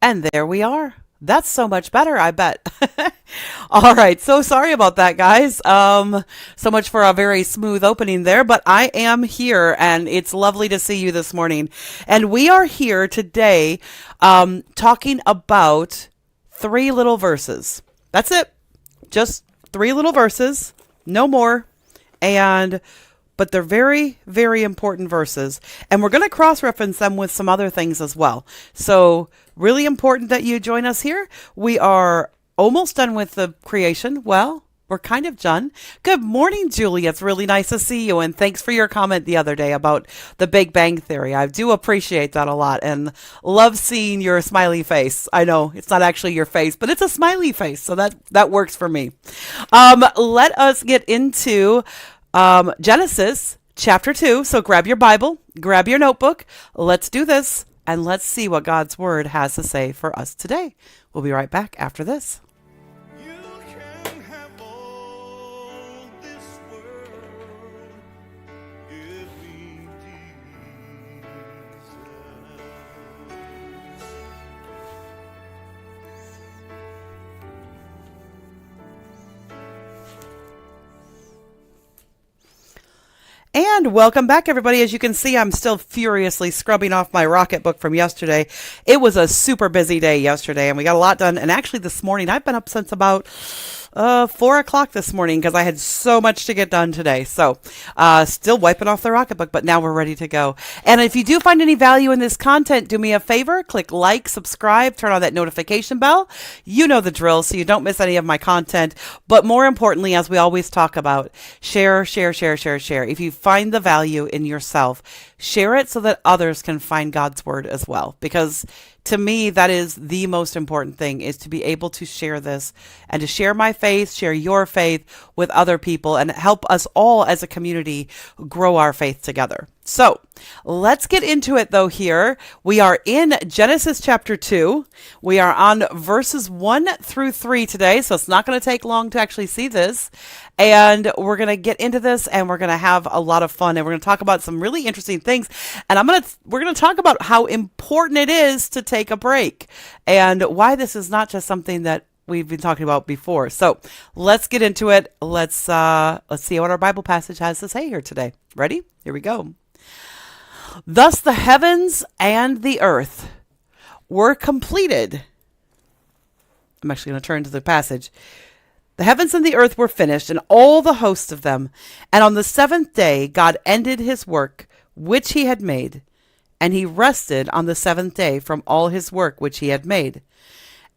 And there we are. That's so much better, I bet. All right. So sorry about that, guys. So much for a very smooth opening there, but I am here and it's lovely to see you this morning. And we are here today, talking about three little verses. That's it. Just three little verses, no more. But they're very, very important verses. And we're going to cross-reference them with some other things as well. So really important that you join us here. We are almost done with the creation. Well, we're kind of done. Good morning, Julie. It's really nice to see you. And thanks for your comment the other day about the Big Bang Theory. I do appreciate that a lot and love seeing your smiley face. I know it's not actually your face, but it's a smiley face. So that works for me. Let us get into Genesis chapter 2. So grab your Bible, grab your notebook. Let's do this and let's see what God's word has to say for us today. We'll be right back after this. You can have all this world, give me Jesus. And welcome back, everybody. As you can see, I'm still furiously scrubbing off my Rocket book from yesterday. It was a super busy day yesterday, and we got a lot done. And actually, this morning, I've been up since about 4 o'clock this morning because I had so much to get done today. So still wiping off the Rocket book, but now we're ready to go. And if you do find any value in this content, do me a favor, click like, subscribe, turn on that notification bell. You know the drill, so you don't miss any of my content. But more importantly, as we always talk about, share, share, share, share, share. If you find the value in yourself, share it so that others can find God's word as well. Because to me, that is the most important thing, is to be able to share this and to share my faith, share your faith with other people, and help us all as a community grow our faith together. So let's get into it, though. Here we are in Genesis chapter 2. We are on verses 1 through 3 today, so it's not going to take long to actually see this. And we're going to get into this, and we're going to have a lot of fun, and we're going to talk about some really interesting things. And we're going to talk about how important it is to take a break, and why this is not just something that we've been talking about before. So let's get into it. Let's see what our Bible passage has to say here today. Ready? Here we go. Thus the heavens and the earth were completed. I'm actually going to turn to the passage. The heavens and the earth were finished, and all the hosts of them. And on the seventh day, God ended his work, which he had made. And he rested on the seventh day from all his work, which he had made.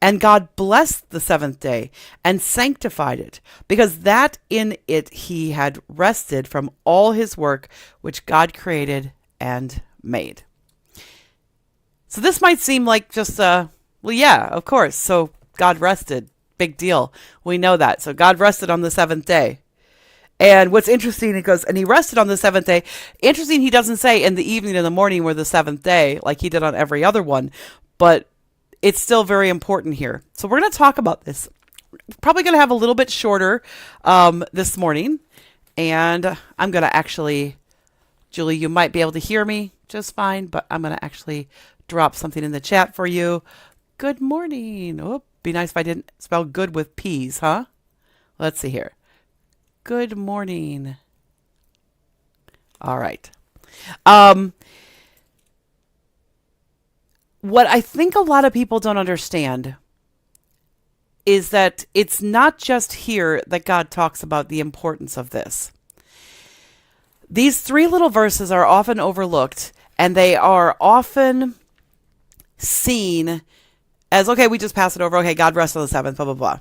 And God blessed the seventh day and sanctified it, because that in it he had rested from all his work, which God created and made. So this might seem like just well, yeah, of course. So God rested. Big deal. We know that. So God rested on the seventh day. And what's interesting, it goes, and he rested on the seventh day. Interesting, he doesn't say in the evening and the morning were the seventh day like he did on every other one, but it's still very important here. So we're going to talk about this. Probably going to have a little bit shorter this morning. And I'm going to actually, Julie, you might be able to hear me just fine, but I'm going to actually drop something in the chat for you. Good morning. Oh, be nice if I didn't spell good with P's, huh? Let's see here. Good morning. All right. What I think a lot of people don't understand is that it's not just here that God talks about the importance of this. These three little verses are often overlooked, and they are often seen as, okay, we just pass it over. Okay, God rests on the seventh, blah, blah, blah.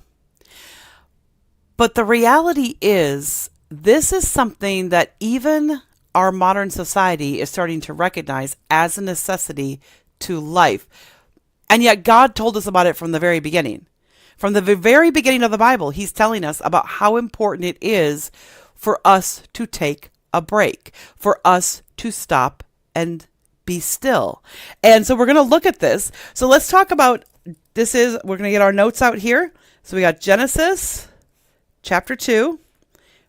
But the reality is, this is something that even our modern society is starting to recognize as a necessity to life. And yet God told us about it from the very beginning. From the very beginning of the Bible, he's telling us about how important it is for us to take a break, for us to stop and be still. And so we're going to look at this. So let's talk about we're going to get our notes out here. So we got Genesis chapter 2,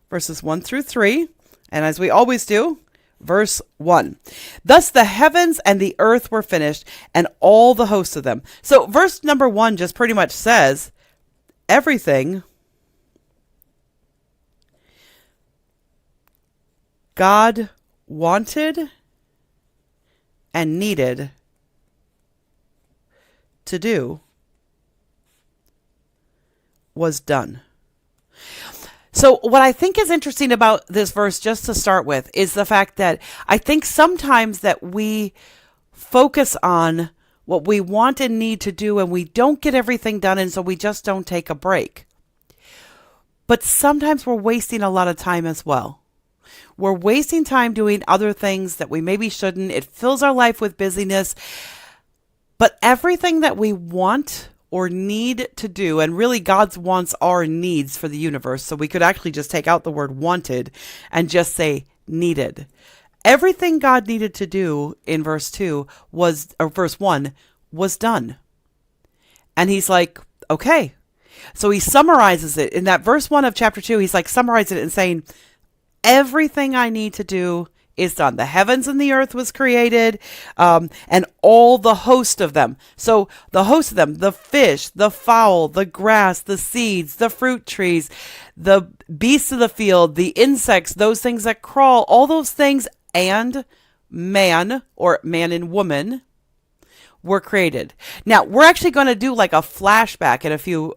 verses 1 through 3. And as we always do, Verse 1. Thus the heavens and the earth were finished, and all the hosts of them. So verse number 1 just pretty much says everything God wanted and needed to do was done. So what I think is interesting about this verse, just to start with, is the fact that I think sometimes that we focus on what we want and need to do and we don't get everything done, and so we just don't take a break. But sometimes we're wasting a lot of time as well. We're wasting time doing other things that we maybe shouldn't. It fills our life with busyness. But everything that we want or need to do, and really God's wants are needs for the universe, so we could actually just take out the word wanted and just say needed. Everything God needed to do in verse 1 was done. And he's like, okay. So he summarizes it in that verse 1 of chapter 2. He's like summarizing it and saying, everything I need to do is done. The heavens and the earth was created, and all the host of them. So the host of them, the fish, the fowl, the grass, the seeds, the fruit trees, the beasts of the field, the insects, those things that crawl, all those things, and man, or man and woman, were created. Now, we're actually going to do like a flashback in a few,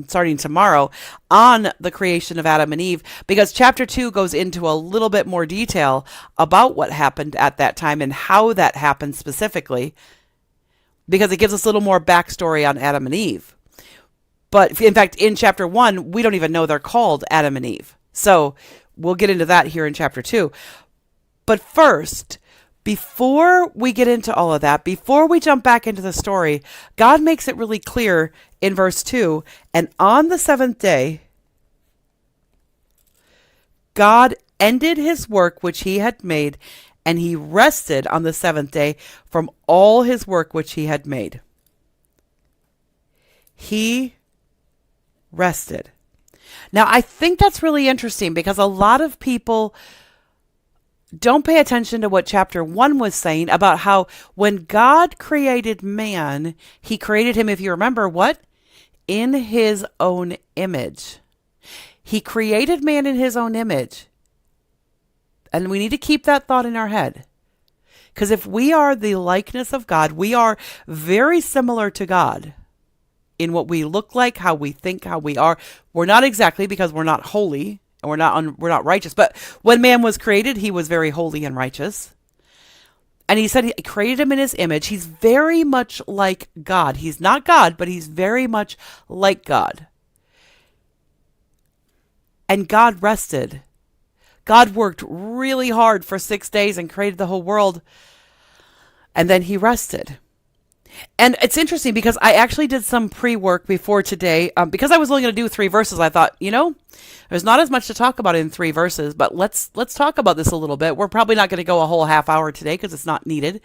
starting tomorrow, on the creation of Adam and Eve, because chapter 2 goes into a little bit more detail about what happened at that time and how that happened specifically, because it gives us a little more backstory on Adam and Eve. But in fact, in chapter 1, we don't even know they're called Adam and Eve. So we'll get into that here in chapter 2. But first, before we get into all of that, before we jump back into the story, God makes it really clear in verse 2, and on the seventh day, God ended his work which he had made, and he rested on the seventh day from all his work which he had made. He rested. Now, I think that's really interesting because a lot of people don't pay attention to what chapter 1 was saying about how when God created man, he created him, if you remember, what? In his own image. He created man in his own image. And we need to keep that thought in our head. Because if we are the likeness of God, we are very similar to God in what we look like, how we think, how we are. We're not exactly, because we're not holy. And we're not righteous. But when man was created, he was very holy and righteous. And he said he created him in his image. He's very much like God. He's not God, but he's very much like God. And God rested. God worked really hard for 6 days and created the whole world. And then he rested. And it's interesting because I actually did some pre-work before today. Because I was only going to do 3 verses, I thought, there's not as much to talk about in 3 verses, but let's talk about this a little bit. We're probably not going to go a whole half hour today because it's not needed.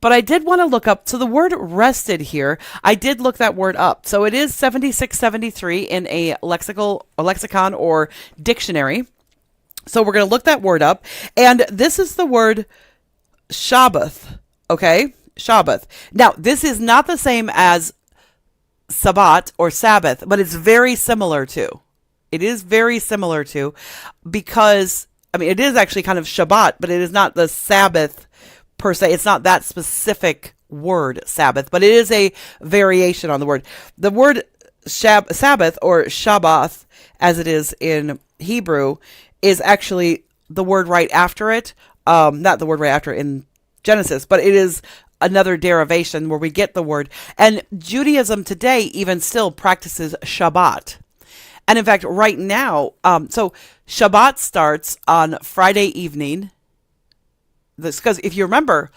But I did want to look up, so the word rested here, I did look that word up. So it is 7673 in a lexicon or dictionary. So we're going to look that word up. And this is the word Shabbath, okay? Shabbath. Now, this is not the same as Sabbat or Sabbath, but it's very similar to. It is very similar to, because, it is actually kind of Shabbat, but it is not the Sabbath per se. It's not that specific word, Sabbath, but it is a variation on the word. The word Sabbath or Shabbath, as it is in Hebrew, is actually the word right after it. Not the word right after in Genesis, but it is another derivation where we get the word. And Judaism today even still practices Shabbat. And in fact, right now, so Shabbat starts on Friday evening. Because if you remember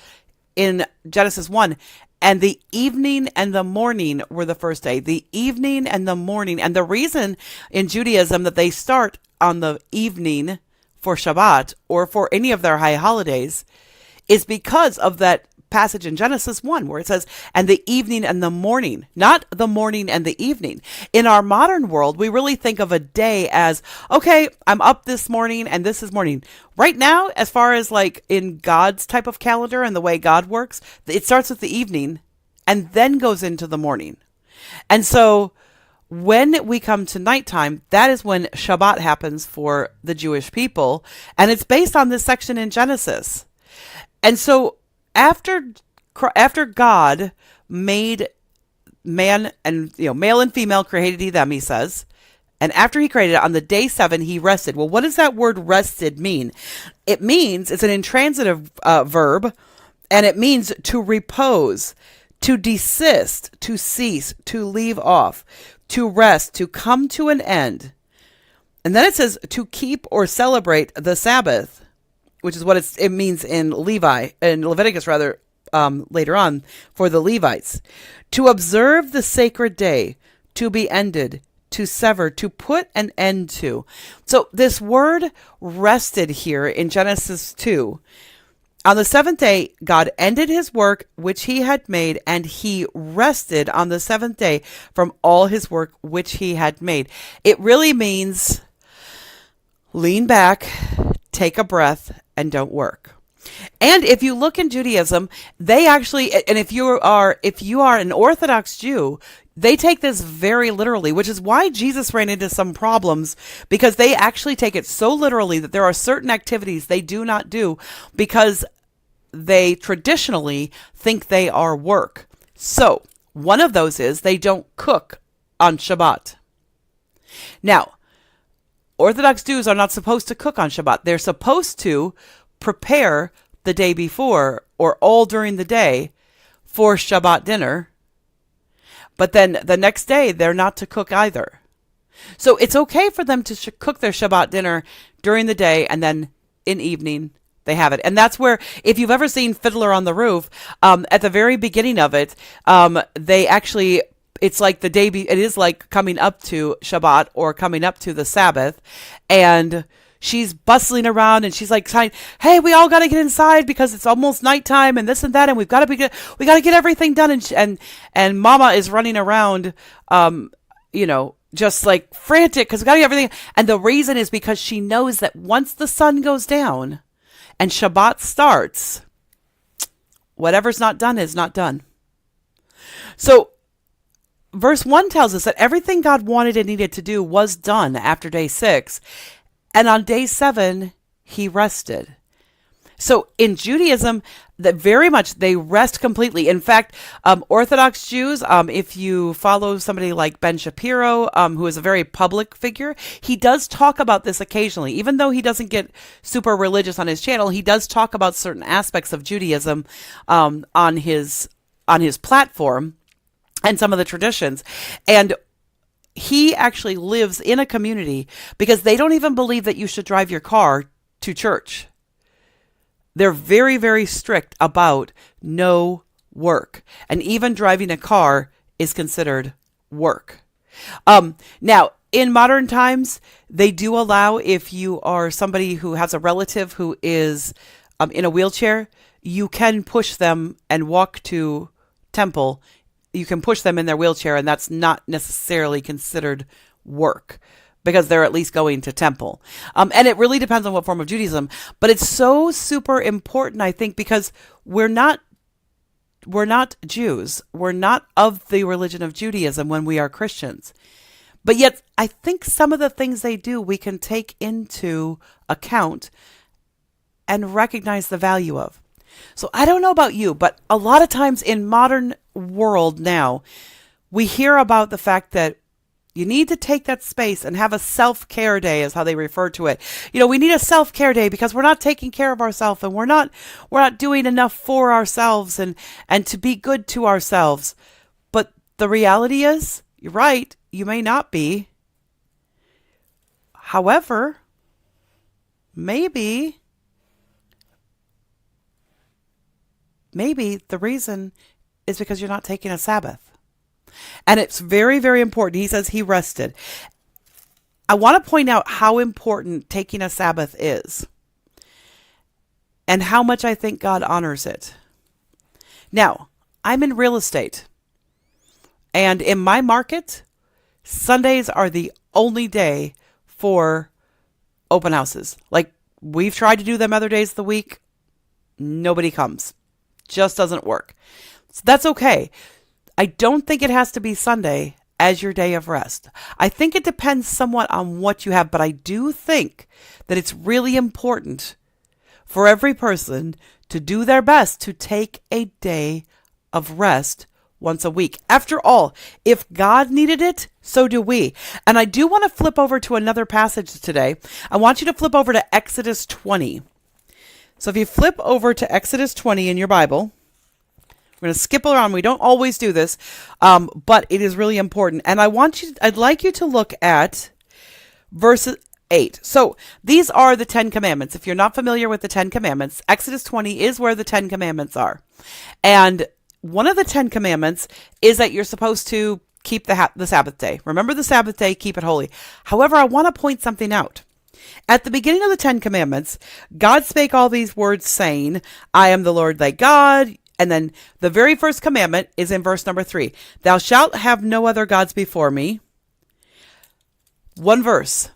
in Genesis 1, and the evening and the morning were the first day. The evening and the morning. And the reason in Judaism that they start on the evening for Shabbat or for any of their high holidays is because of that passage in Genesis 1 where it says, and the evening and the morning, not the morning and the evening. In our modern world, we really think of a day as, okay, I'm up this morning and this is morning. Right now, as far as like in God's type of calendar and the way God works, it starts with the evening and then goes into the morning. And so when we come to nighttime, that is when Shabbat happens for the Jewish people. And it's based on this section in Genesis. And so after God made man and, male and female created he them, he says, and after he created it, on the day 7, he rested. Well, what does that word rested mean? It means, it's an intransitive verb, and it means to repose, to desist, to cease, to leave off, to rest, to come to an end. And then it says to keep or celebrate the Sabbath, which is what it means in Leviticus later on for the Levites. To observe the sacred day, to be ended, to sever, to put an end to. So this word rested here in Genesis 2. On the 7th day, God ended his work which he had made, and he rested on the 7th day from all his work which he had made. It really means lean back, take a breath, and don't work. And if you look in Judaism, they actually, and if you are an Orthodox Jew, they take this very literally, which is why Jesus ran into some problems, because they actually take it so literally that there are certain activities they do not do because they traditionally think they are work. So one of those is they don't cook on Shabbat. Now, Orthodox Jews are not supposed to cook on Shabbat. They're supposed to prepare the day before or all during the day for Shabbat dinner. But then the next day, they're not to cook either. So it's okay for them to cook their Shabbat dinner during the day, and then in evening, they have it. And that's where, if you've ever seen Fiddler on the Roof, at the very beginning of it, they actually, it's like it is like coming up to Shabbat or coming up to the Sabbath, and she's bustling around and she's like saying, hey, we all got to get inside because it's almost nighttime and this and that, and we got to get everything done. And Mama is running around, just like frantic because we got to get everything. And the reason is because she knows that once the sun goes down and Shabbat starts, whatever's not done is not done. So verse 1 tells us that everything God wanted and needed to do was done after day 6. And on day 7, he rested. So in Judaism, that very much they rest completely. In fact, Orthodox Jews, if you follow somebody like Ben Shapiro, who is a very public figure, he does talk about this occasionally. Even though he doesn't get super religious on his channel, he does talk about certain aspects of Judaism on his platform and some of the traditions. And he actually lives in a community because they don't even believe that you should drive your car to church. They're very, very strict about no work. And even driving a car is considered work. Now, in modern times, they do allow, if you are somebody who has a relative who is in a wheelchair, you can push them and walk to temple. You can push them in their wheelchair, and that's not necessarily considered work because they're at least going to temple. And it really depends on what form of Judaism, but it's so super important, I think, because we're not Jews. We're not of the religion of Judaism when we are Christians. But yet, I think some of the things they do, we can take into account and recognize the value of. So I don't know about you, but a lot of times in modern world now, we hear about the fact that you need to take that space and have a self-care day, is how they refer to it. We need a self-care day because we're not taking care of ourselves and we're not doing enough for ourselves and to be good to ourselves. But the reality is, you're right, you may not be. However, maybe the reason is because you're not taking a Sabbath. And it's very, very important. He says he rested. I want to point out how important taking a Sabbath is and how much I think God honors it. Now, I'm in real estate, and in my market, Sundays are the only day for open houses. Like, we've tried to do them other days of the week. Nobody comes. Just doesn't work. So that's okay. I don't think it has to be Sunday as your day of rest. I think it depends somewhat on what you have, but I do think that it's really important for every person to do their best to take a day of rest once a week. After all, if God needed it, so do we. And I do want to flip over to another passage today. I want you to flip over to Exodus 20. So if you flip over to Exodus 20 in your Bible, we're going to skip around. We don't always do this, but it is really important. And I'd like you to look at verse 8. So these are the 10 commandments. If you're not familiar with the 10 commandments, Exodus 20 is where the 10 commandments are. And one of the 10 commandments is that you're supposed to keep the Sabbath day. Remember the Sabbath day, keep it holy. However, I want to point something out. At the beginning of the 10 commandments, God spake all these words saying, I am the Lord thy God. And then the very first commandment is in verse number 3. Thou shalt have no other gods before me. One verse.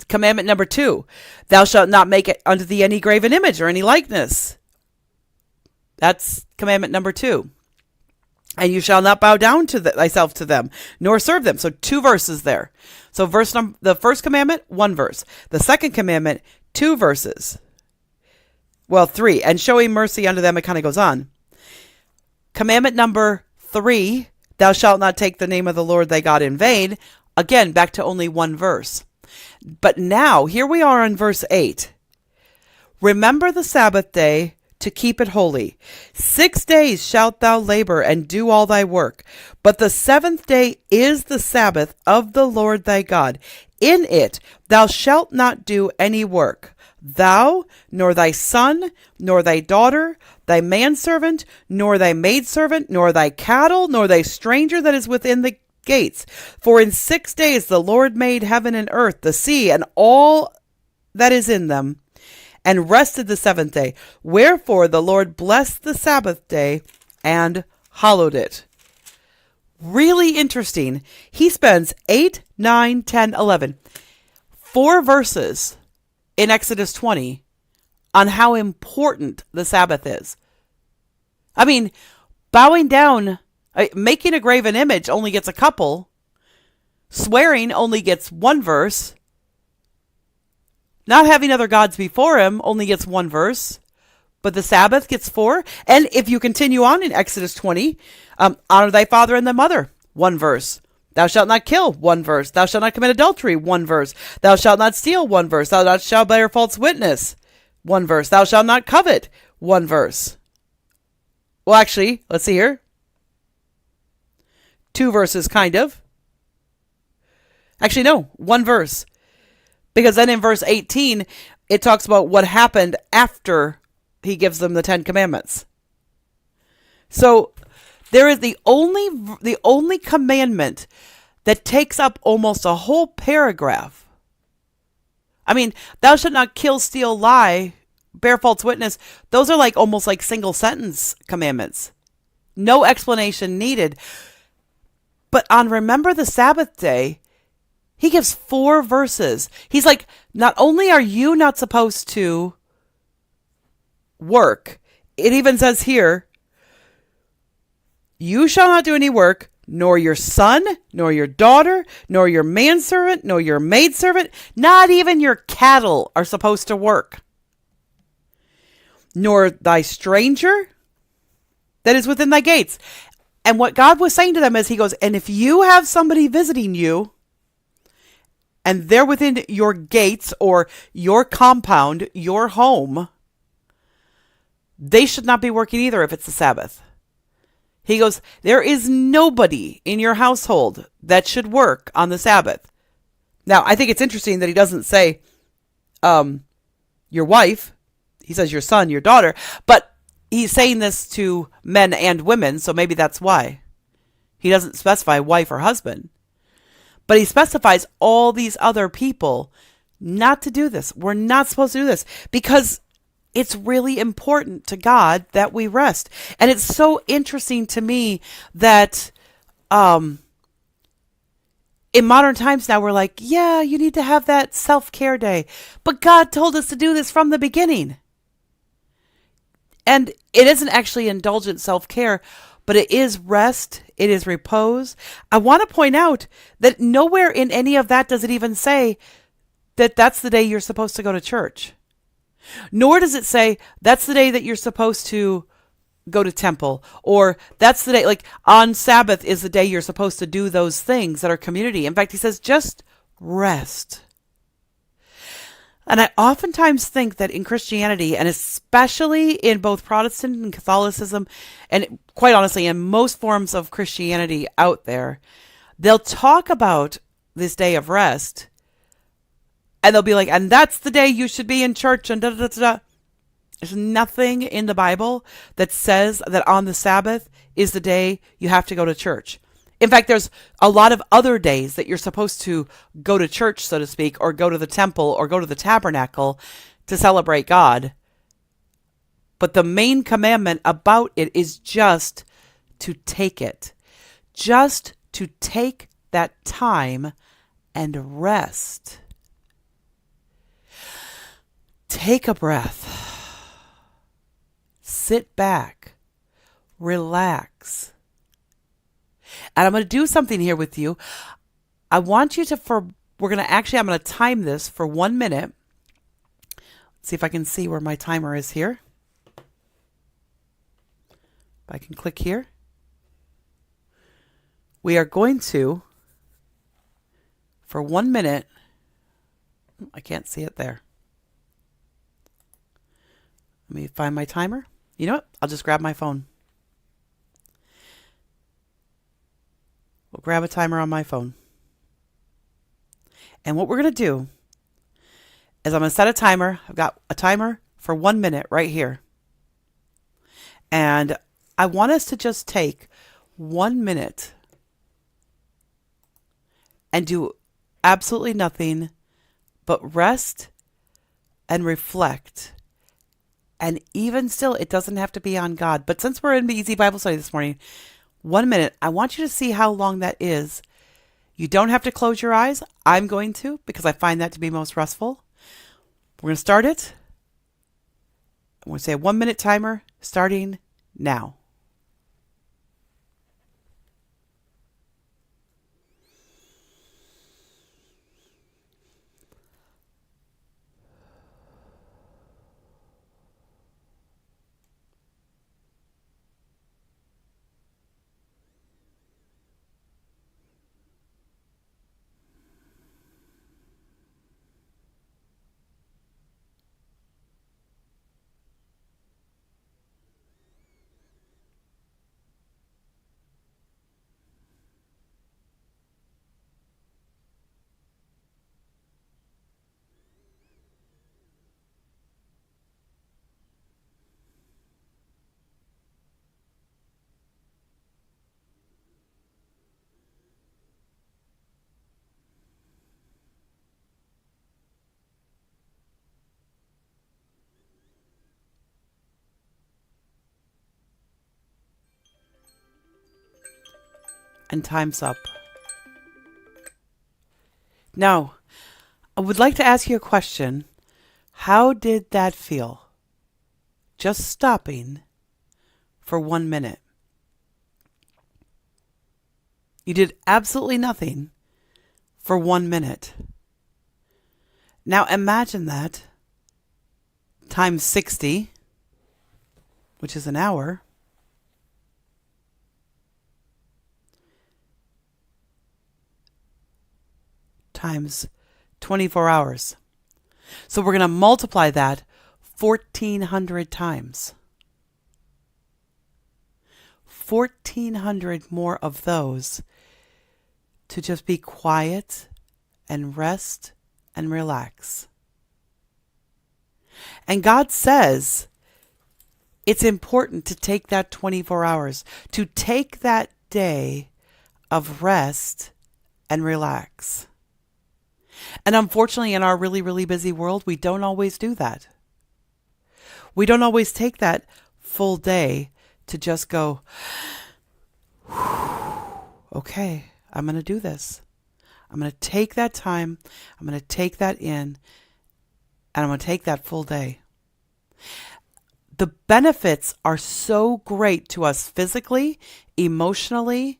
Commandment number 2. Thou shalt not make it unto thee any graven image or any likeness. That's commandment number 2. And you shall not bow down to thyself to them, nor serve them. So 2 verses there. So the first commandment, 1 verse. The second commandment, 2 verses. Well, 3. And showing mercy unto them, it kind of goes on. Commandment number 3, thou shalt not take the name of the Lord thy God in vain. Again, back to only 1 verse. But now, here we are on verse 8. Remember the Sabbath day to keep it holy. 6 days shalt thou labor and do all thy work. But the 7th day is the Sabbath of the Lord thy God. In it thou shalt not do any work. Thou, nor thy son, nor thy daughter, thy manservant, nor thy maidservant, nor thy cattle, nor thy stranger that is within the gates. For in 6 days the Lord made heaven and earth, the sea, and all that is in them, and rested the 7th day. Wherefore the Lord blessed the Sabbath day and hallowed it. Really interesting. He spends 8, 9, 10, 11, 4 verses in Exodus 20 on how important the Sabbath is. I mean, bowing down, making a graven image only gets a couple. Swearing only gets 1 verse. Not having other gods before him only gets 1 verse. But the Sabbath gets 4. And if you continue on in Exodus 20, honor thy father and thy mother, 1 verse. Thou shalt not kill, 1 verse. Thou shalt not commit adultery, 1 verse. Thou shalt not steal, 1 verse. Thou shalt bear false witness, 1 verse. Thou shalt not covet, 1 verse. Well, actually, let's see here. 2 verses, kind of. Actually, no, 1 verse. Because then in verse 18, it talks about what happened after he gives them the 10 commandments. So there is the only commandment that takes up almost a whole paragraph. I mean, thou shalt not kill, steal, lie, bear false witness. Those are like almost like single sentence commandments. No explanation needed. But on remember the Sabbath day, he gives 4 verses. He's like, not only are you not supposed to work, it even says here, you shall not do any work, nor your son, nor your daughter, nor your manservant, nor your maidservant, not even your cattle are supposed to work, nor thy stranger that is within thy gates. And what God was saying to them is, he goes, and if you have somebody visiting you, and they're within your gates or your compound, your home, they should not be working either if it's the Sabbath. He goes, there is nobody in your household that should work on the Sabbath. Now, I think it's interesting that he doesn't say your wife. He says your son, your daughter. But he's saying this to men and women, so maybe that's why. He doesn't specify wife or husband. But he specifies all these other people not to do this. We're not supposed to do this. Because It's really important to God that we rest. And it's so interesting to me that in modern times now we're like, yeah, you need to have that self-care day. But God told us to do this from the beginning. And it isn't actually indulgent self-care, but it is rest, it is repose. I want to point out that nowhere in any of that does it even say that that's the day you're supposed to go to church. Nor does it say that's the day that you're supposed to go to temple, or that's the day, like on Sabbath is the day you're supposed to do those things that are community. In fact, he says just rest. And I oftentimes think that in Christianity, and especially in both Protestant and Catholicism, and quite honestly, in most forms of Christianity out there, they'll talk about this day of rest, and they'll be like, and that's the day you should be in church, and da da da da. There's nothing in the Bible that says that on the Sabbath is the day you have to go to church. In fact, there's a lot of other days that you're supposed to go to church, so to speak, or go to the temple or go to the tabernacle to celebrate God. But the main commandment about it is just to take it. Just to take that time and rest. Take a breath. Sit back, relax. And I'm going to do something here with you. I want you to, I'm going to time this for 1 minute. Let's see if I can see where my timer is here. If I can click here. We are going to, for 1 minute, I can't see it there. Let me find my timer. You know what? I'll just grab my phone. We'll grab a timer on my phone. And what we're going to do is I'm going to set a timer. I've got a timer for 1 minute right here. And I want us to just take 1 minute and do absolutely nothing but rest and reflect. And even still, it doesn't have to be on God. But since we're in the Easy Bible Study this morning, 1 minute, I want you to see how long that is. You don't have to close your eyes. I'm going to, because I find that to be most restful. We're going to start it. I'm going to say a 1 minute timer starting now. And time's up. Now, I would like to ask you a question. How did that feel? Just stopping for 1 minute. You did absolutely nothing for 1 minute. Now imagine that times 60, which is an hour. Times 24 hours. So we're going to multiply that 1,400 times. 1,400 more of those to just be quiet and rest and relax. And God says it's important to take that 24 hours, to take that day of rest and relax. And unfortunately, in our really, really busy world, we don't always do that. We don't always take that full day to just go, okay, I'm going to do this. I'm going to take that time. I'm going to take that in, and I'm going to take that full day. The benefits are so great to us physically, emotionally,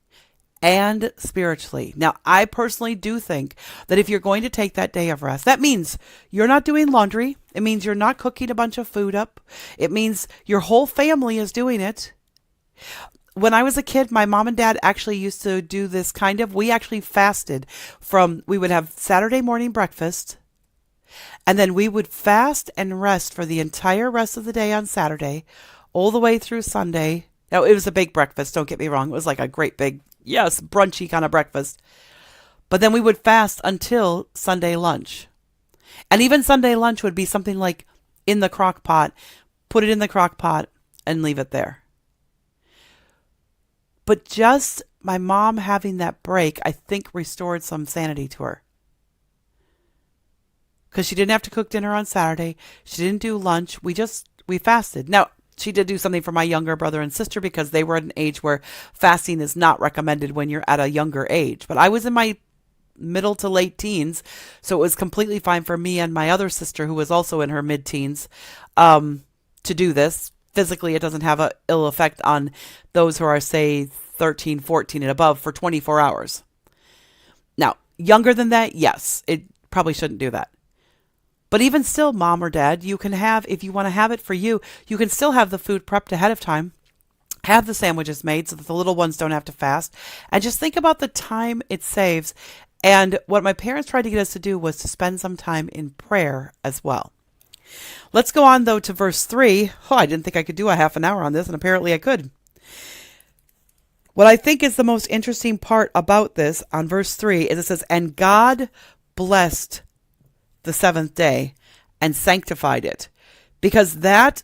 and spiritually. Now, I personally do think that if you're going to take that day of rest, that means you're not doing laundry. It means you're not cooking a bunch of food up. It means your whole family is doing it. When I was a kid, my mom and dad actually used to do this we actually fasted we would have Saturday morning breakfast, and then we would fast and rest for the entire rest of the day on Saturday, all the way through Sunday. Now, it was a big breakfast, don't get me wrong. It was like a great big, yes, brunchy kind of breakfast. But then we would fast until Sunday lunch. And even Sunday lunch would be something like in the crock pot, put it in the crock pot and leave it there. But just my mom having that break, I think restored some sanity to her. Because she didn't have to cook dinner on Saturday. She didn't do lunch. We fasted. Now, she did do something for my younger brother and sister because they were at an age where fasting is not recommended when you're at a younger age. But I was in my middle to late teens, so it was completely fine for me and my other sister, who was also in her mid-teens, to do this. Physically, it doesn't have an ill effect on those who are, say, 13, 14 and above for 24 hours. Now, younger than that, yes, it probably shouldn't do that. But even still, mom or dad, you can have, if you want to have it for you, you can still have the food prepped ahead of time, have the sandwiches made so that the little ones don't have to fast, and just think about the time it saves. And what my parents tried to get us to do was to spend some time in prayer as well. Let's go on, though, to verse 3. Oh, I didn't think I could do a half an hour on this, and apparently I could. What I think is the most interesting part about this on verse 3 is it says, "And God blessed the seventh day and sanctified it, because that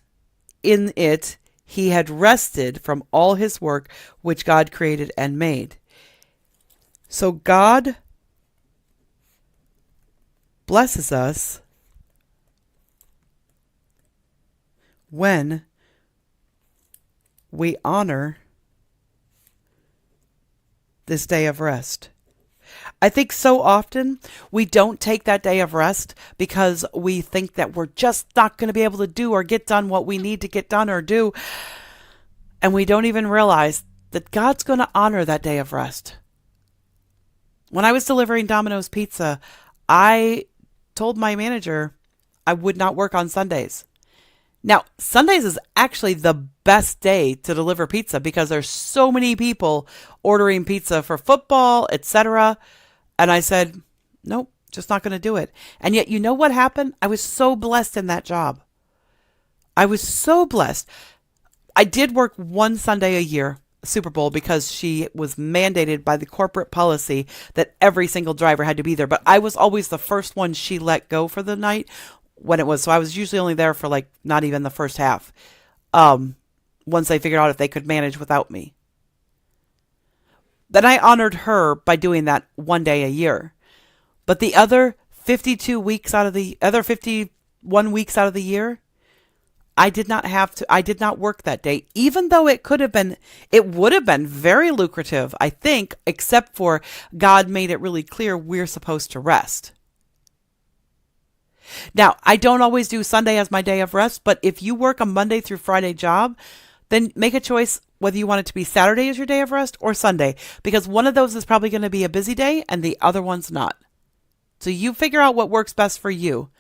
in it he had rested from all his work which God created and made." So God blesses us when we honor this day of rest. I think so often we don't take that day of rest because we think that we're just not going to be able to do or get done what we need to get done or do. And we don't even realize that God's going to honor that day of rest. When I was delivering Domino's Pizza, I told my manager I would not work on Sundays. Now, Sundays is actually the best day to deliver pizza because there's so many people ordering pizza for football, etc. And I said, nope, just not going to do it. And yet, you know what happened? I was so blessed in that job. I was so blessed. I did work one Sunday a year, Super Bowl, because she was mandated by the corporate policy that every single driver had to be there. But I was always the first one she let go for the night when it was. So I was usually only there for like not even the first half. Once they figured out if they could manage without me. Then I honored her by doing that one day a year. But the other 51 weeks out of the year, I did not work that day, even though it would have been very lucrative, I think, except for God made it really clear we're supposed to rest. Now, I don't always do Sunday as my day of rest, but if you work a Monday through Friday job, then make a choice whether you want it to be Saturday as your day of rest or Sunday, because one of those is probably going to be a busy day and the other one's not. So you figure out what works best for you,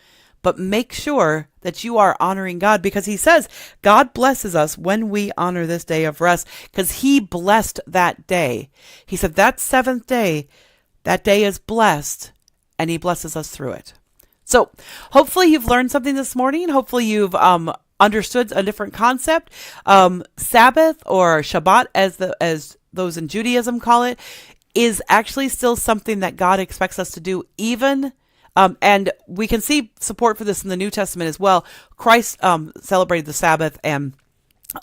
but make sure that you are honoring God, because he says God blesses us when we honor this day of rest, because he blessed that day. He said that seventh day, that day is blessed, and he blesses us through it. So hopefully you've learned something this morning. Hopefully you've understood a different concept. Sabbath or Shabbat, as those in Judaism call it, is actually still something that God expects us to do, even and we can see support for this in the New Testament as well. Christ celebrated the Sabbath, and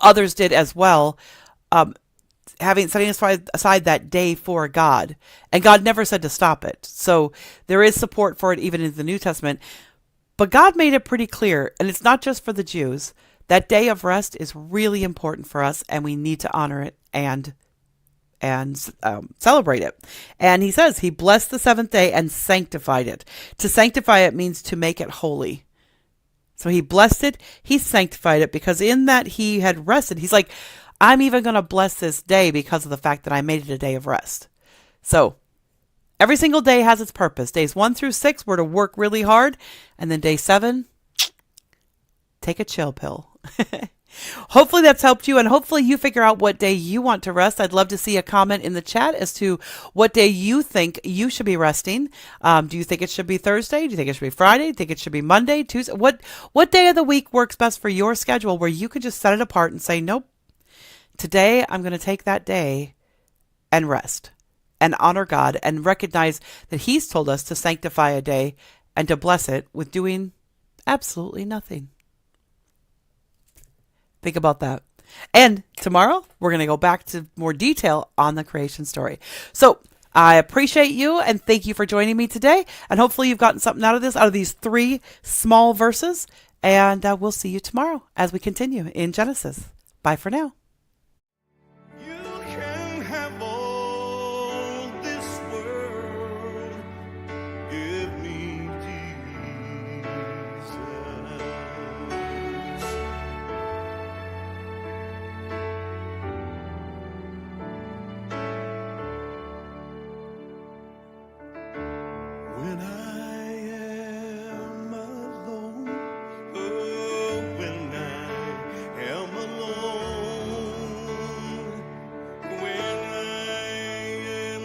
others did as well, setting aside that day for God. And God never said to stop it. So there is support for it even in the New Testament. But God made it pretty clear, and it's not just for the Jews, That day of rest is really important for us, and we need to honor it and celebrate it. And he says he blessed the seventh day and sanctified it. To sanctify it means to make it holy. So he blessed it, he sanctified it, because in that he had rested. He's like, I'm even going to bless this day because of the fact that I made it a day of rest. So every single day has its purpose. Days 1 through 6, we're to work really hard. And then day 7, take a chill pill. Hopefully that's helped you, and hopefully you figure out what day you want to rest. I'd love to see a comment in the chat as to what day you think you should be resting. Do you think it should be Thursday? Do you think it should be Friday? Do you think it should be Monday, Tuesday? What day of the week works best for your schedule where you could just set it apart and say, nope, today I'm going to take that day and rest and honor God and recognize that he's told us to sanctify a day and to bless it with doing absolutely nothing. Think about that. And tomorrow, we're going to go back to more detail on the creation story. So I appreciate you and thank you for joining me today. And hopefully you've gotten something out of these 3 small verses. And we'll see you tomorrow as we continue in Genesis. Bye for now. You can have all this world. Give me Jesus. When I am alone, oh, when I am alone, when I am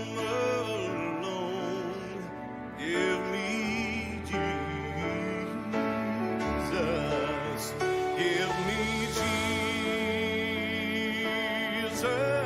alone, give me Jesus, give me Jesus.